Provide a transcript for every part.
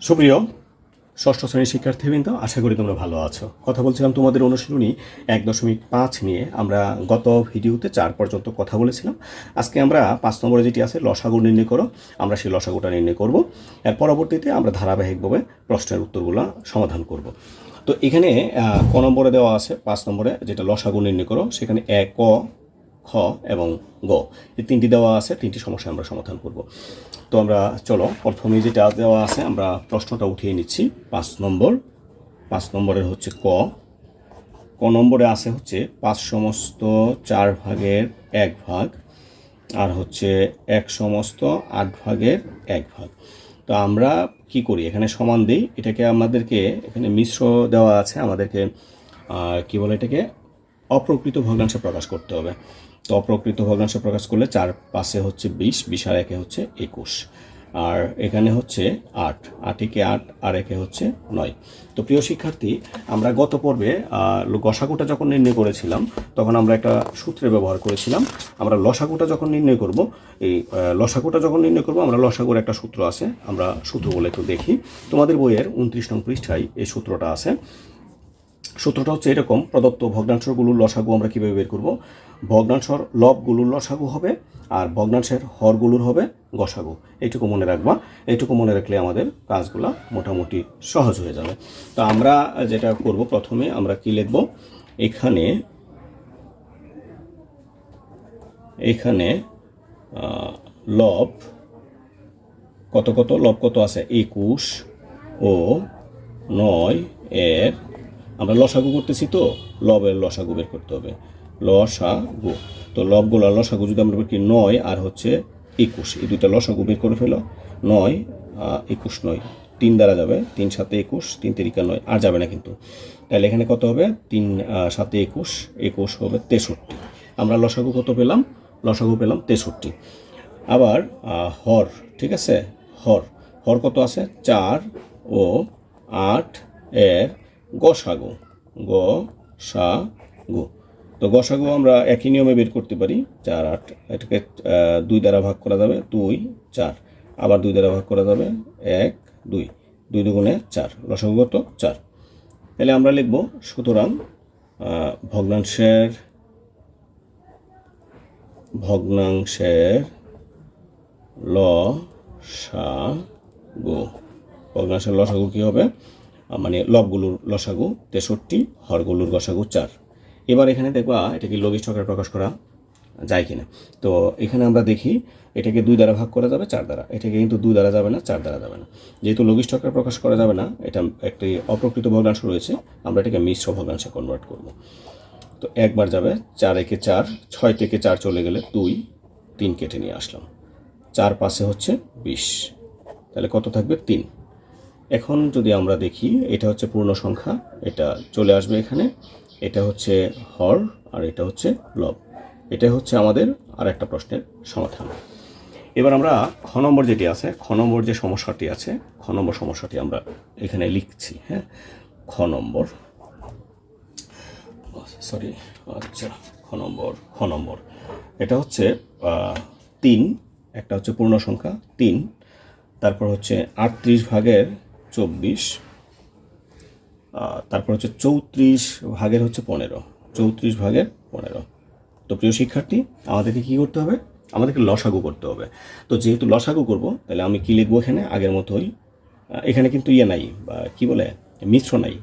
সুপ্রিয় ষষ্ঠ শ্রেণীর শিক্ষার্থীবৃন্দ, আশা করি তোমরা ভালো আছো। কথা বলছিলাম তোমাদের অনুশীলনী 1.5 নিয়ে। আমরা গত ভিডিওতে 4 পর্যন্ত কথা বলেছিলাম। আজকে আমরা 5 নম্বরে যেটি আছে লসাগু নির্ণয় করো, আমরা সেই লসাগুটা নির্ণয় করব। এর পরবর্তীতে আমরা ধারাবাহিকভাবে প্রশ্নের উত্তরগুলো সমাধান করব। তো এখানে ক নম্বরে দেওয়া আছে 5 নম্বরে যেটা লসাগু নির্ণয় করো, সেখানে ক, খ এবং গ এই তিনটি দেওয়া আছে। তিনটি সমস্যা আমরা সমাধান করব। তো আমরা চলো প্রথমে যেটা দেওয়া আছে আমরা প্রশ্নটা উঠিয়ে নিচ্ছি। 5 নম্বরের হচ্ছে ক নম্বরে আছে হচ্ছে 5 সমস্ত 4 ভাগের 1 ভাগ আর হচ্ছে 1 সমস্ত 8 ভাগের 1 ভাগ। তো আমরা কি করি, এখানে সমান দিই। এটাকে আমাদেরকে এখানে মিশ্র দেওয়া আছে, আমাদেরকে কি বলে এটাকে অপ্রকৃত ভগ্নাংশে প্রকাশ করতে হবে। তো অপ্রকৃত ভগ্নাংশে প্রকাশ করলে 4 পাশে হচ্ছে 20, 20 আর 1 হচ্ছে 21, আর এখানে হচ্ছে 8, 8 একে 8 আর 1 হচ্ছে 9। তো প্রিয় শিক্ষার্থী, আমরা গত পর্বে গসাগুটা যখন নির্ণয় করেছিলাম তখন আমরা একটা সূত্রে ব্যবহার করেছিলাম। আমরা লসাগুটা যখন নির্ণয় করব, এই লসাগুটা যখন নির্ণয় করব, আমরা লসাগুর একটা সূত্র আছে, আমরা সূত্রগুলো একটু দেখি। তোমাদের বইয়ের 29 নং পৃষ্ঠায় এই সূত্রটা আছে। সূত্রটা হচ্ছে এরকম: প্রদত্ত ভগ্নাংশগুলোর লসাগু আমরা কীভাবে বের করব? ভগ্নাংশর লবগুলোর লসাগু হবে আর ভগ্নাংশের হরগুলোর হবে গসাগু। এইটুকু মনে রাখবা। এইটুকু মনে রাখলে আমাদের কাজগুলো মোটামুটি সহজ হয়ে যাবে। তো আমরা যেটা করব, প্রথমে আমরা কি লিখব, এখানে লব কত কত, লব কত আছে 21 ও 9 এর আমরা লসাগু করতেছি, তো লবের লসাগু বের করতে হবে, লসাগু। তো লবগুলো লসাগু যদি আমরা বের করি 9 আর হচ্ছে 21, এই দুইটা লসাগু বের করে ফেলো। 9 21 9 3 দ্বারা যাবে, 3 7 21, 3 3 9 আর যাবে না কিন্তু। তাহলে এখানে কত হবে, 3 7 21, 21 হবে 63। আমরা লসাগু কত পেলাম? লসাগু পেলাম 63। আবার হর, ঠিক আছে, হর কত আছে 4 ও 8 এর গসাগু, গসাগু। তো গসাগু আমরা একই নিয়মে বের করতে পারি। 4 8, এটাকে 2 দ্বারা ভাগ করা যাবে, 2 4, আবার 2 দ্বারা ভাগ করা যাবে, 1 2, 2 দুগুণে 4, লসাগু কত 4। তাহলে আমরা লিখব, সুতরাং ভগ্নাংশের লসাগু, ভগ্নাংশের লসাগু কী হবে, মানে লবগুলোর লসাগু 63, হরগুলোর গসাগু 4। এবার এখানে দেখবা এটা কি লঘিষ্ঠ আকারে প্রকাশ করা যায় কিনা। তো এখানে আমরা দেখি, এটাকে 2 দ্বারা ভাগ করা যাবে 4 দ্বারা, এটাকে কিন্তু 2 দ্বারা যাবে না, 4 দ্বারা যাবে না। যেহেতু লঘিষ্ঠ আকারে প্রকাশ করা যাবে না, এটা একটি অপ্রকৃত ভগ্নাংশ রয়েছে, আমরা এটাকে মিশ্র ভগ্নাংশে কনভার্ট করব। তো একবার যাবে, 4 একে 4, 6 থেকে 4 চলে গেলে 2, 3 কেটে নিয়ে আসলাম, 4 পাশে হচ্ছে 20, তাহলে কত থাকবে 3। এখন যদি আমরা দেখি, এটা হচ্ছে পূর্ণ সংখ্যা, এটা চলে আসবে এখানে, এটা হচ্ছে হর আর এটা হচ্ছে লব। এটা হচ্ছে আমাদের আর একটা প্রশ্নের সমাধান। এবার আমরা খ নম্বর যেটি আছে, খ নম্বর যে সমস্যাটি আছে, খ নম্বর সমস্যাটি আমরা এখানে লিখছি। হ্যাঁ, খ নম্বর, সরি, আচ্ছা, খ নম্বর এটা হচ্ছে 3, একটা হচ্ছে পূর্ণ সংখ্যা 3, তারপর হচ্ছে 38 ভাগের 24, তারপর হচ্ছে 34 ভাগের হচ্ছে 15, 34 ভাগের 15। তো প্রিয় শিক্ষার্থী, আমাদেরকে কী করতে হবে, আমাদেরকে লসাগু করতে হবে। তো যেহেতু লসাগু করব, তাহলে আমি কী লিখবো এখানে, আগের মতোই। এখানে কিন্তু ইয়ে নাই, বা কী বলে, মিশ্র নাই,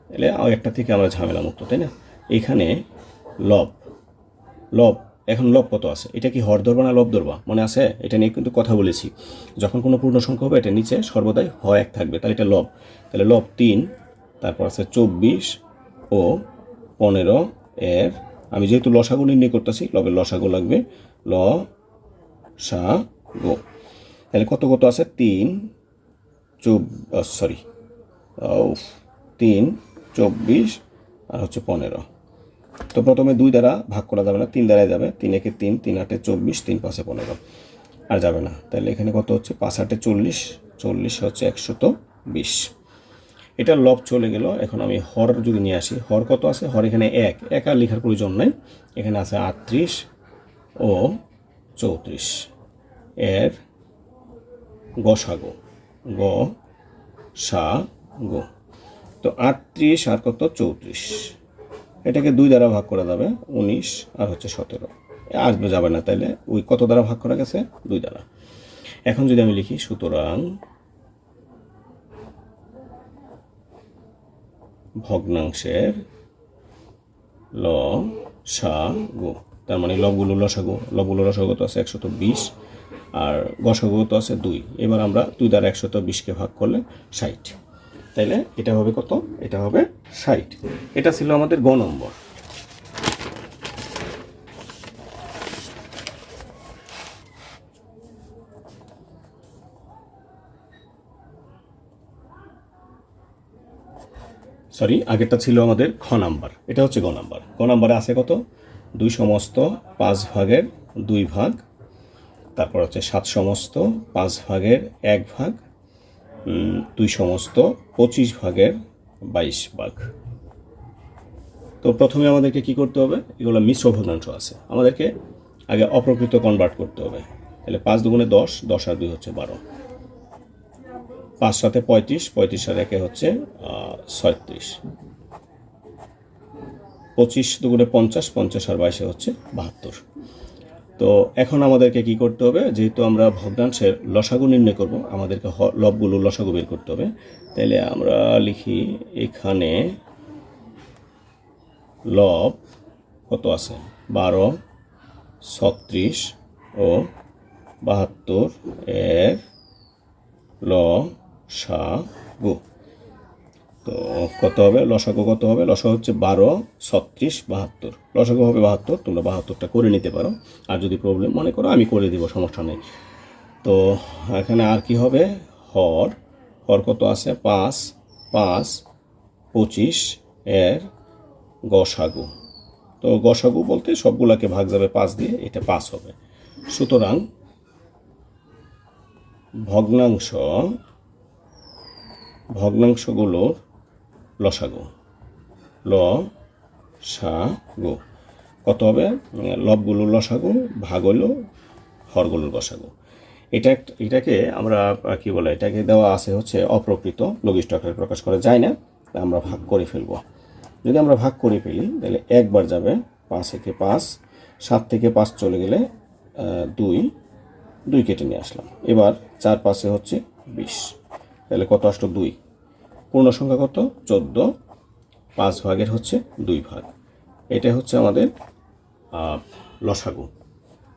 তাহলে একটা থেকে আমরা ঝামেলা মুক্ত, তাই না। এখানে লব, এখন লব কত আছে, এটা কি হর ধরবা না লব ধরবা, মনে আছে? এটা নিয়ে কিন্তু কথা বলেছি। যখন কোনো পূর্ণ সংখ্যা হবে, এটা নিচে সর্বদাই এক থাকবে, তাহলে এটা লব। তাহলে লব 3, তারপর আছে 24 ও 15 এর, আমি যেহেতু লসাগু নির্ণয় করতেছি, লবের লসাগু লাগবে, লসাগু। তাহলে কত কত আছে, 3 24 আর হচ্ছে 15। তো প্রথমে 2 দ্বারা ভাগ করা যাবে না, 3 দ্বারাই যাবে, 3 একে 3, 3 8 24, 3 5 15, আর যাবে না। তাহলে এখানে কত হচ্ছে, 5 8 40, 40 হচ্ছে 120। এটা লব চলে গেল। এখন আমি হর যদি নিয়ে আসি, হর কত আছে, হর এখানে 1 আর লেখার প্রয়োজন নাই, এখানে আছে 38 ও 34 এর গসাগু, সা গো। তো 38 আর কত 34, এটাকে 2 দ্বারা ভাগ করা যাবে, 19 আর হচ্ছে 17, আসবে যাবে না, তাইলে ওই কত দ্বারা ভাগ করা গেছে 2 দ্বারা। এখন যদি আমি লিখি সুতরাং ভগ্নাংশের লসাগু, তার মানে লবগুলো লসাগু, লবগুলো লসাগু তো আছে 120 আর গসাগু তো আছে 2। এবার আমরা 2 দ্বারা 120কে ভাগ করলে 60, তাইলে এটা হবে কত, এটা হবে 60। এটা ছিল আমাদের গ নম্বর। সরি, আগেরটা ছিল আমাদের খ নাম্বার, এটা হচ্ছে গ নাম্বার। গ নাম্বারে আছে কত, 2 সমস্ত 5 ভাগের 2 ভাগ, তারপর হচ্ছে 7 সমস্ত 5 ভাগের 1 ভাগ, 2 সমস্ত 25 ভাগের 22 ভাগ। তো প্রথমে আমাদেরকে কি করতে হবে, এগুলো মিশ্র ভগ্নাংশ আছে, আমাদেরকে আগে অপ্রকৃত কনভার্ট করতে হবে। তাহলে 5 দুগুণে 10, 10 আর 2 হচ্ছে 12, 5 সাথে 35, 35 আর 1 হচ্ছে 36, 25 দুগুণে 50, 50 আর 22 হচ্ছে 72। তো এখন আমাদেরকে কি করতে হবে, যেহেতু আমরা ভগ্নাংশের লসাগু নির্ণয় করব, আমাদেরকে লবগুলো লসাগু বের করতে হবে। তাইলে আমরা লিখি এখানে লব কত আছে, 12, 36 ও 72 এর লসাগু। তো কত হবে লসাগু, কত হবে লসাগু হচ্ছে 12, 36, 72, লসাগু হবে 72। তোমরা 72টা করে নিতে পারো, আর যদি প্রবলেম মনে করো আমি করে দিব, সমস্যা নেই। তো এখানে আর কি হবে, হর, হর কত আছে 5, 5, 25 এর গসাগু। তো গসাগু বলতে সবগুলাকে ভাগ যাবে 5 দিয়ে, এটা 5 হবে। সুতরাং ভগ্নাংশগুলোর লসাগু, লসাগু কত হবে, লবগুলোর লসাগু ভাগ হলো হরগুলোর গসাগু। এটাকে আমরা কি বলে, এটাকে দেওয়া আছে হচ্ছে অপ্রকৃত, লঘিষ্ঠ আকারে প্রকাশ করা যায় না, আমরা ভাগ করে ফেলবো। যদি আমরা ভাগ করে ফেলি তাহলে একবার যাবে, 5 থেকে 5, 7 থেকে 5 চলে গেলে 2 কেটে নিয়ে আসলাম। এবার 4 5 হচ্ছে 20, তাহলে কত আসলো 2, পূর্ণ সংখ্যা কত 14, 5 ভাগের হচ্ছে 2 ভাগ। এটা হচ্ছে আমাদের লসাগু।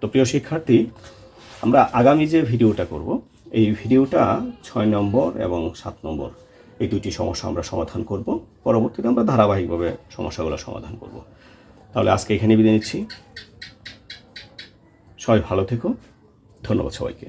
তো প্রিয় শিক্ষার্থী, আমরা আগামী যে ভিডিওটা করব, এই ভিডিওটা 6 নম্বর এবং 7 নম্বর এই দুটি সমস্যা আমরা সমাধান করব। পরবর্তীতে আমরা ধারাবাহিকভাবে সমস্যাগুলো সমাধান করব। তাহলে আজকে এখানে বিদায় নিচ্ছি। সবাই ভালো থেকো, ধন্যবাদ সবাইকে।